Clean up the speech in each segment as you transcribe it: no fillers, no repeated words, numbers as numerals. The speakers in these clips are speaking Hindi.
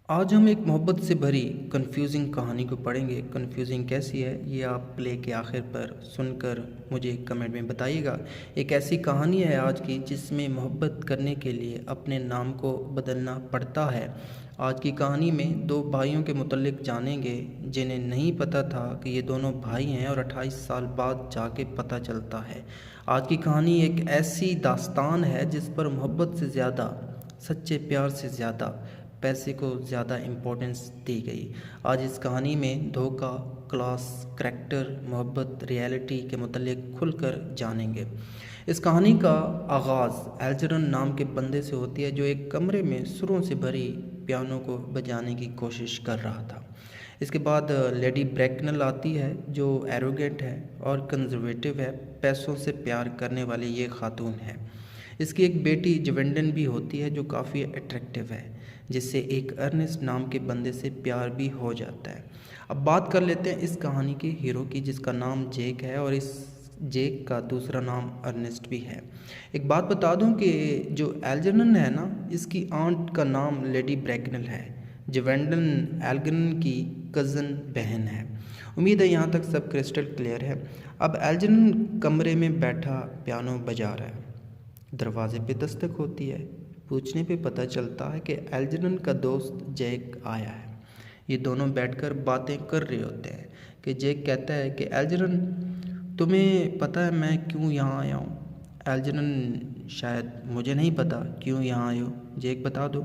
आज हम एक मोहब्बत से भरी कन्फ्यूजिंग कहानी को पढ़ेंगे। कन्फ्यूजिंग कैसी है ये आप प्ले के आखिर पर सुनकर मुझे कमेंट में बताइएगा। एक ऐसी कहानी है आज की जिसमें मोहब्बत करने के लिए अपने नाम को बदलना पड़ता है। आज की कहानी में दो भाइयों के मुतल्लिक जानेंगे जिन्हें नहीं पता था कि ये दोनों भाई हैं और 28 साल बाद जाके पता चलता है। आज की कहानी एक ऐसी दास्तान है जिस पर मोहब्बत से ज़्यादा, सच्चे प्यार से ज़्यादा, पैसे को ज़्यादा इम्पोर्टेंस दी गई। आज इस कहानी में धोखा, क्लास, करैक्टर, मोहब्बत, रियलिटी के मुतल्लिक खुलकर जानेंगे। इस कहानी का आगाज़ एल्जरन नाम के बंदे से होती है जो एक कमरे में सुरों से भरी पियानो को बजाने की कोशिश कर रहा था। इसके बाद लेडी ब्रैकनल आती है जो एरोगेंट है और कंजर्वेटिव है। पैसों से प्यार करने वाली ये खातून है। इसकी एक बेटी जवेंडन भी होती है जो काफ़ी अट्रैक्टिव है, जिससे एक अर्नेस्ट नाम के बंदे से प्यार भी हो जाता है। अब बात कर लेते हैं इस कहानी के हीरो की, जिसका नाम जेक है और इस जेक का दूसरा नाम अर्नेस्ट भी है। एक बात बता दूं कि जो एल्जर्नन है ना, इसकी आंट का नाम लेडी ब्रैकनल है। जवेंडन एल्गर्नन की कज़न बहन है। उम्मीद है यहाँ तक सब क्रिस्टल क्लियर है। अब एल्जर्नन कमरे में बैठा पियानो बजा रहा है। दरवाजे पे दस्तक होती है। पूछने पे पता चलता है कि एल्जर्नन का दोस्त जैक आया है। ये दोनों बैठकर बातें कर रहे होते हैं कि जैक कहता है कि एल्जर्नन, तुम्हें पता है मैं क्यों यहाँ आया हूँ? एल्जर्नन, शायद मुझे नहीं पता क्यों यहाँ आए हो। जैक, बता दो।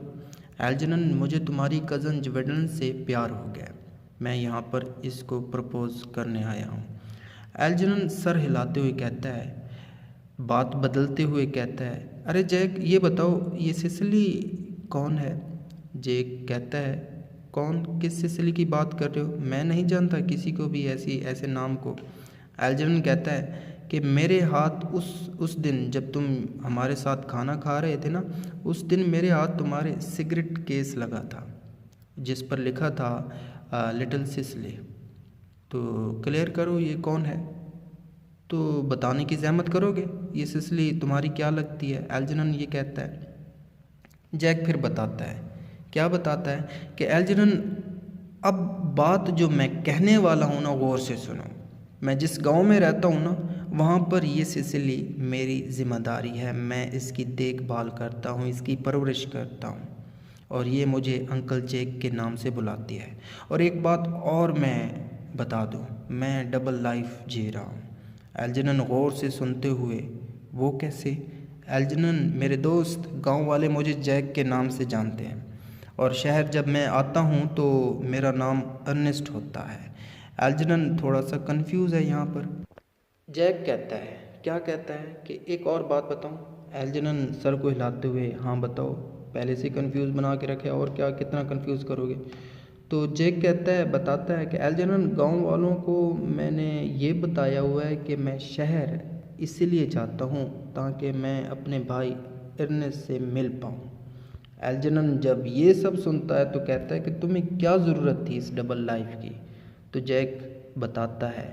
एल्जर्नन, मुझे तुम्हारी कज़न जवेंडन से प्यार हो गया। मैं यहाँ पर इसको प्रपोज करने आया हूँ। एल्जर्नन सर हिलाते हुए कहता है, बात बदलते हुए कहता है, अरे जैक, ये बताओ ये सिसिली कौन है? जैक कहता है, कौन? किस सिसिली की बात कर रहे हो? मैं नहीं जानता किसी को भी ऐसे नाम को। एल्जर्न कहता है कि मेरे हाथ उस दिन जब तुम हमारे साथ खाना खा रहे थे ना, उस दिन मेरे हाथ तुम्हारे सिगरेट केस लगा था जिस पर लिखा था लिटिल सिसिली। तो क्लियर करो ये कौन है? तो बताने की ज़हमत करोगे? ये सिसिली तुम्हारी क्या लगती है? एल्जर्नन ये कहता है। जैक फिर बताता है। क्या बताता है कि एल्जर्नन, अब बात जो मैं कहने वाला हूँ ना, गौर से सुनो। मैं जिस गांव में रहता हूँ ना, वहाँ पर ये सिसिली मेरी ज़िम्मेदारी है। मैं इसकी देखभाल करता हूँ, इसकी परवरिश करता हूँ और ये मुझे अंकल जैक के नाम से बुलाती है। और एक बात और मैं बता दूँ, मैं डबल लाइफ जी रहा हूँ। एल्जर्नन गौर से सुनते हुए, वो कैसे? एल्जर्नन, मेरे दोस्त, गांव वाले मुझे जैक के नाम से जानते हैं और शहर जब मैं आता हूं तो मेरा नाम अर्नेस्ट होता है। एल्जर्नन थोड़ा सा कंफ्यूज है यहाँ पर। जैक कहता है, क्या कहता है कि एक और बात बताऊं? एल्जर्नन सर को हिलाते हुए, हाँ बताओ। पहले से कंफ्यूज बना के रखे और क्या, कितना कंफ्यूज करोगे? तो जैक कहता है, बताता है कि एल्जर्नन, गांव वालों को मैंने ये बताया हुआ है कि मैं शहर इसीलिए चाहता हूँ ताकि मैं अपने भाई अर्नेस्ट से मिल पाऊँ। एल्जर्नन जब ये सब सुनता है तो कहता है कि तुम्हें क्या ज़रूरत थी इस डबल लाइफ की? तो जैक बताता है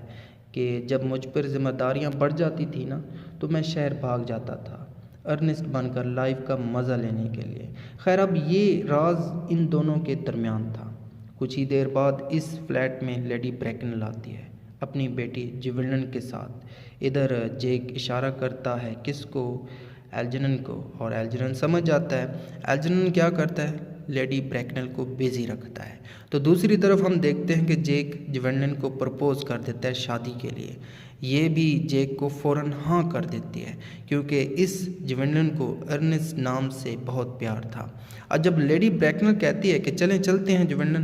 कि जब मुझ पर जिम्मेदारियाँ बढ़ जाती थी ना, तो मैं शहर भाग जाता था अर्नेस्ट बनकर लाइफ का मज़ा लेने के लिए। खैर, अब ये राज इन दोनों के दरमियान था। कुछ ही देर बाद इस फ्लैट में लेडी ब्रैकनल आती है अपनी बेटी जवेंडन के साथ। इधर जैक इशारा करता है किसको? एल्जर्नन को। और एल्जर्नन समझ जाता है। एल्जर्नन क्या करता है? लेडी ब्रैकनल को बिजी रखता है। तो दूसरी तरफ हम देखते हैं कि जैक जवेंडन को प्रपोज कर देता है शादी के लिए। ये भी जैक को फ़ौरन हाँ कर देती है क्योंकि इस जवेंडन को अर्नेस्ट नाम से बहुत प्यार था। और जब लेडी ब्रैकनल कहती है कि चलें चलते हैं जवेंडन,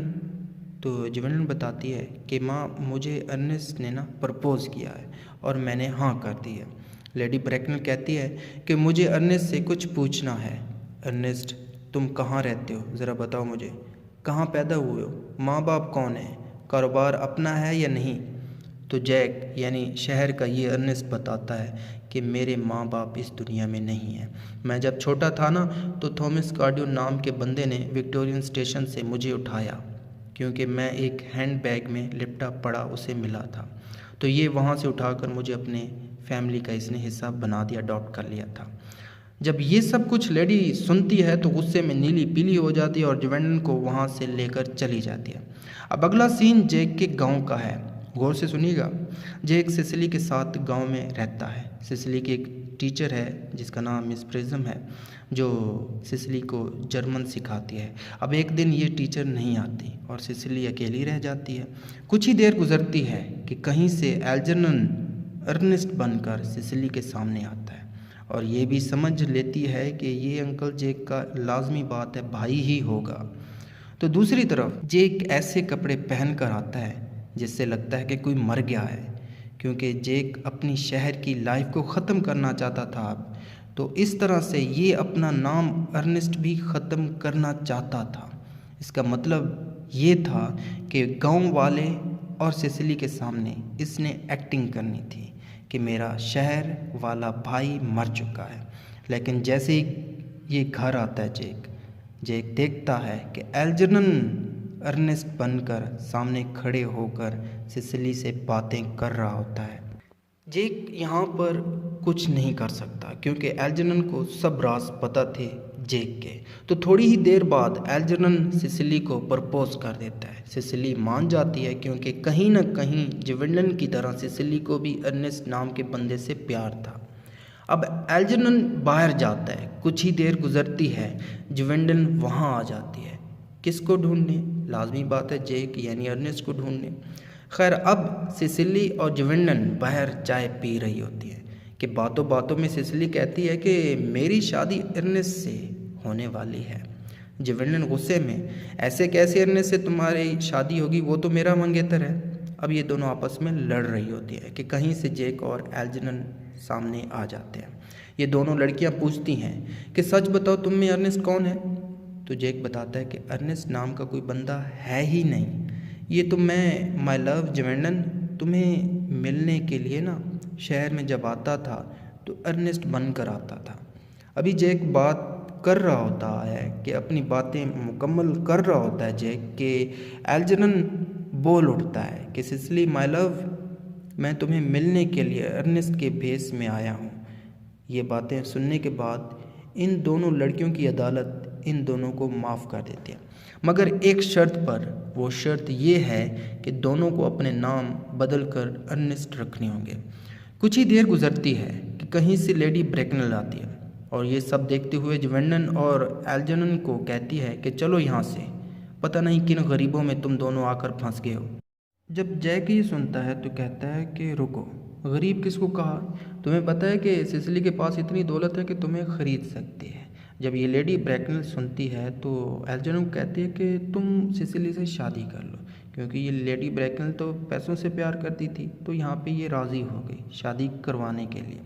तो जवेंडन बताती है कि माँ, मुझे अर्नेस्ट ने ना प्रपोज़ किया है और मैंने हाँ कर दी है। लेडी ब्रैकनल कहती है कि मुझे अर्नेस्ट से कुछ पूछना है। अर्नेस्ट, तुम कहाँ रहते हो? ज़रा बताओ मुझे। कहाँ पैदा हुए हो? माँ बाप कौन है? कारोबार अपना है या नहीं? तो जैक यानी शहर का ये अर्नेस्ट बताता है कि मेरे माँ बाप इस दुनिया में नहीं हैं। मैं जब छोटा था ना, तो थॉमस कार्डियो नाम के बंदे ने विक्टोरियन स्टेशन से मुझे उठाया क्योंकि मैं एक हैंड बैग में लिपटा पड़ा उसे मिला था। तो ये वहाँ से उठाकर मुझे अपने फैमिली का इसने हिस्सा बना दिया, अडॉप्ट कर लिया था। जब ये सब कुछ लेडी सुनती है तो गुस्से में नीली पीली हो जाती है और जुवेंडन को वहाँ से लेकर चली जाती है। अब अगला सीन जैक के गांव का है, गौर से सुनिएगा। जैक सिसिली के साथ गांव में रहता है। सिसिली की एक टीचर है जिसका नाम मिस प्रिज्म है, जो सिसिली को जर्मन सिखाती है। अब एक दिन ये टीचर नहीं आती और सिसिली अकेली रह जाती है। कुछ ही देर गुजरती है कि कहीं से एल्जर्नन अर्नेस्ट बनकर सिसिली के सामने आता है और ये भी समझ लेती है कि ये अंकल जैक का लाजमी बात है भाई ही होगा। तो दूसरी तरफ जैक ऐसे कपड़े पहन कर आता है जिससे लगता है कि कोई मर गया है, क्योंकि जैक अपनी शहर की लाइफ को ख़त्म करना चाहता था। तो इस तरह से ये अपना नाम अर्नेस्ट भी ख़त्म करना चाहता था। इसका मतलब ये था कि गांव वाले और सिसिली के सामने इसने एक्टिंग करनी थी कि मेरा शहर वाला भाई मर चुका है। लेकिन जैसे ही ये घर आता है जैक देखता है कि एल्जर्नन अर्नेस्ट बनकर सामने खड़े होकर सिसिली से बातें कर रहा होता है। जैक यहाँ पर कुछ नहीं कर सकता क्योंकि एल्जर्नन को सब राज पता थे जैक के। तो थोड़ी ही देर बाद एल्जर्नन सिसिली को प्रपोज कर देता है। सिसिली मान जाती है क्योंकि कहीं ना कहीं जुवेंडन की तरह सिसिली को भी अर्नेस्ट नाम के बंदे से प्यार था। अब एल्जर्नन बाहर जाता है, कुछ ही देर गुजरती है, जुवेंडन वहाँ आ जाती है। किसको ढूंढने? लाजमी बात है जैक यानी अर्नेस्ट को ढूंढने। खैर अब सिसिली और जुवेंडन बाहर चाय पी रही होती है कि बातों बातों में सिसिली कहती है कि मेरी शादी अर्नेस्ट से होने वाली है। जुवेंडन गुस्से में, ऐसे कैसे अर्नेस्ट से तुम्हारी शादी होगी, वो तो मेरा मंगेतर है। अब ये दोनों आपस में लड़ रही होती है कि कहीं से जैक और एल्जर्नन सामने आ जाते हैं। ये दोनों लड़कियां पूछती हैं कि सच बताओ तुम में अर्नेस्ट कौन है। तो जैक बताता है कि अर्नेस्ट नाम का कोई बंदा है ही नहीं, ये तो मैं माय लव जुवेंडन तुम्हें मिलने के लिए ना शहर में जब आता था तो अर्नेस्ट बनकर आता था। अभी जैक बात कर रहा होता है कि अपनी बातें मुकम्मल कर रहा होता है जैक के एल्जर्नन बोल उठता है कि सिसिली माय लव, मैं तुम्हें मिलने के लिए अर्नेस्ट के भेस में आया हूँ। ये बातें सुनने के बाद इन दोनों लड़कियों की अदालत इन दोनों को माफ़ कर देती है, मगर एक शर्त पर। वो शर्त ये है कि दोनों को अपने नाम बदल कर अर्नेस्ट रखने होंगे। कुछ ही देर गुजरती है कि कहीं से लेडी ब्रैकनल आती है और ये सब देखते हुए जुवेंडन और एल्जर्नन को कहती है कि चलो यहाँ से, पता नहीं किन गरीबों में तुम दोनों आकर फंस गए हो। जब जैक ये सुनता है तो कहता है कि रुको, गरीब किसको कहा? तुम्हें पता है कि सिसिली के पास इतनी दौलत है कि तुम्हें ख़रीद सकती है। जब ये लेडी ब्रैकनल सुनती है तो एल्जर्नन कहती है कि तुम सिसिली से शादी कर लो, क्योंकि ये लेडी ब्रैकनल तो पैसों से प्यार करती थी, तो यहाँ पे ये राज़ी हो गई शादी करवाने के लिए।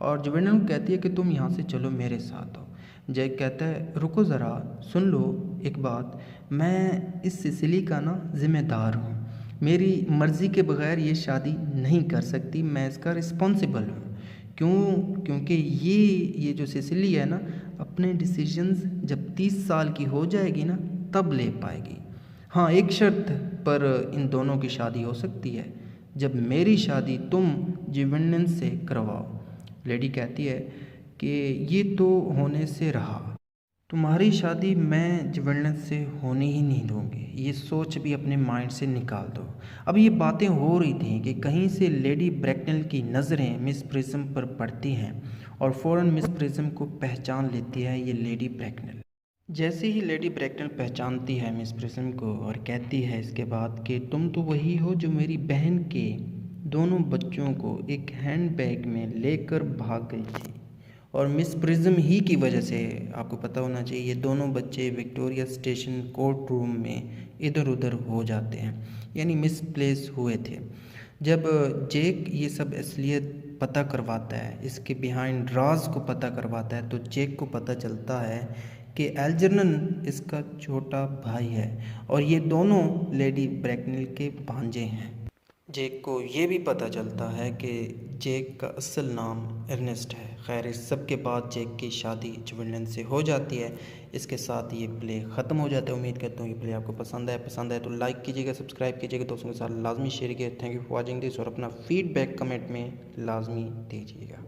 और जुवेंडन कहती है कि तुम यहाँ से चलो, मेरे साथ हो। जैक कहता है रुको ज़रा, सुन लो एक बात, मैं इस सिसिली का ना ज़िम्मेदार हूँ, मेरी मर्ज़ी के बगैर ये शादी नहीं कर सकती, मैं इसका रिस्पॉन्सिबल हूँ। क्यों? क्योंकि ये जो सिसिली है ना, अपने डिसीजंस जब 30 साल की हो जाएगी ना तब ले पाएगी। हाँ, एक शर्त पर इन दोनों की शादी हो सकती है, जब मेरी शादी तुम जुवेंडन से करवाओ। लेडी कहती है कि ये तो होने से रहा, तुम्हारी शादी मैं जुवेंडन से होने ही नहीं दूँगी, ये सोच भी अपने माइंड से निकाल दो। अब ये बातें हो रही थी कि कहीं से लेडी ब्रैकनल की नज़रें मिस प्रिज्म पर पड़ती हैं और फ़ौरन मिस प्रिज्म को पहचान लेती है ये लेडी ब्रैकनल। जैसे ही लेडी ब्रैकनल पहचानती है मिस प्रिज्म को और कहती है इसके बाद कि तुम तो वही हो जो मेरी बहन के दोनों बच्चों को एक हैंड बैग में लेकर भाग गई थी, और मिस प्रिज्म ही की वजह से, आपको पता होना चाहिए, ये दोनों बच्चे विक्टोरिया स्टेशन कोर्ट रूम में इधर उधर हो जाते हैं, यानी मिसप्लेस हुए थे। जब जैक ये सब असलियत पता करवाता है, इसके बिहाइंड राज को पता करवाता है, तो जैक को पता चलता है कि एल्जर्नन इसका छोटा भाई है और ये दोनों लेडी ब्रैकनल के भांजे हैं। जैक को ये भी पता चलता है कि जैक का असल नाम अर्नेस्ट है। खैर, इस सब के बाद जैक की शादी जुवेंडन से हो जाती है। इसके साथ ये प्ले ख़त्म हो जाता है। उम्मीद करता हूँ ये प्ले आपको पसंद आए तो लाइक कीजिएगा, सब्सक्राइब कीजिएगा, दोस्तों के साथ लाजमी शेयर कीजिए। Thank you for watching this, और अपना फीडबैक कमेंट में लाजमी दीजिएगा।